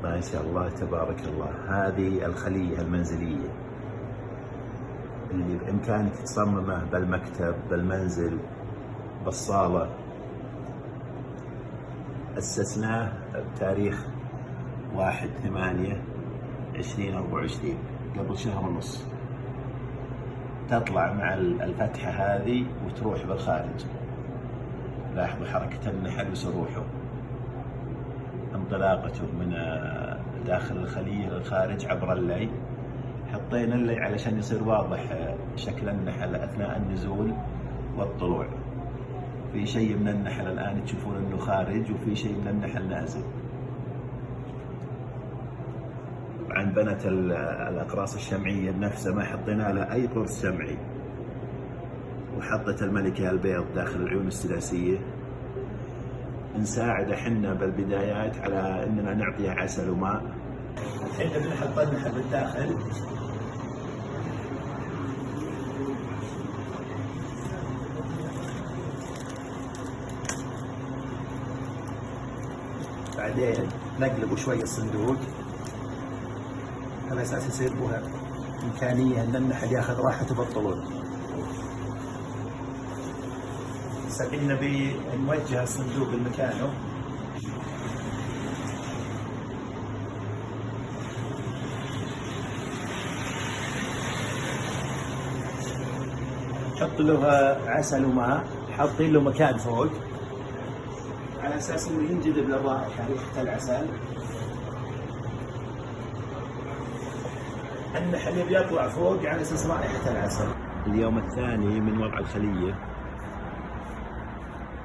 ما شاء الله تبارك الله. هذه الخلية المنزلية اللي بإمكانك تصممه بالمكتب، بالمنزل، بالصالة. أسسناه بتاريخ 1/8/2024، قبل شهر ونص. تطلع مع الفتحة هذه وتروح بالخارج. لاحظوا حركة النحل وسروحه، انطلاقته من داخل الخلية للخارج عبر اللي. حطينا اللي علشان يصير واضح شكل النحل أثناء النزول والطلوع. في شيء من النحل الآن تشوفون أنه خارج، وفي شيء من النحل نازل. طبعا بنت الأقراص الشمعية نفسها، ما حطينا لها أي قرص شمعي. وحطت الملكة البيض داخل العيون السداسية. نساعد حنا بالبدايات على أننا نعطيها عسل وماء. الحين بنحط النحل بالداخل. بعدين نقلب شوي الصندوق على اساس يصير بها امكانيه ان النحل ياخذ راحته بالطلوع. بس الحين نبي نوجه الصندوق لمكانه. نحط له عسل وماء، حاطين له مكان فوق على اساس انه ينجذب للرائحه، ريحه العسل. النحل يبي يطلع فوق على اساس رائحه العسل. اليوم الثاني من وضع الخليه.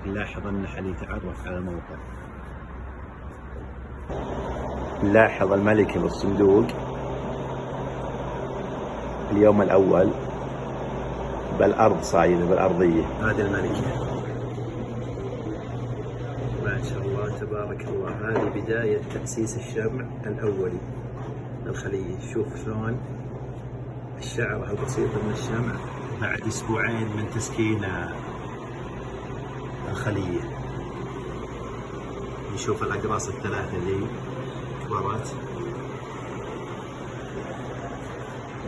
نلاحظ النحل يتعرف على الموقع. نلاحظ الملكة بالصندوق اليوم الأول بالأرض، صايدة بالأرضية. هذه الملكة ما شاء الله تبارك الله. هذه بداية تأسيس الشمع الأولي للخلية. شوف شلون الشعرة البسيطة من الشمع بعد أسبوعين من تسكين الخلية. نشوف الأقراص الثلاثة ذي كبرت.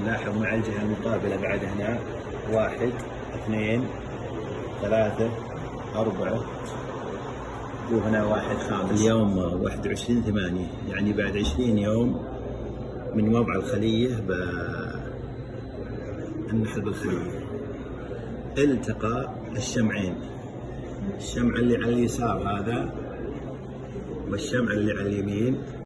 نلاحظ مع الجهة المقابلة بعد هنا 1 2 3 4 وهنا 1 5. اليوم 21/8، يعني بعد 20 يوم من وضع الخلية بالنحل بالخلية. التقى الشمعين، الشمع اللي على اليسار هذا والشمع اللي على اليمين.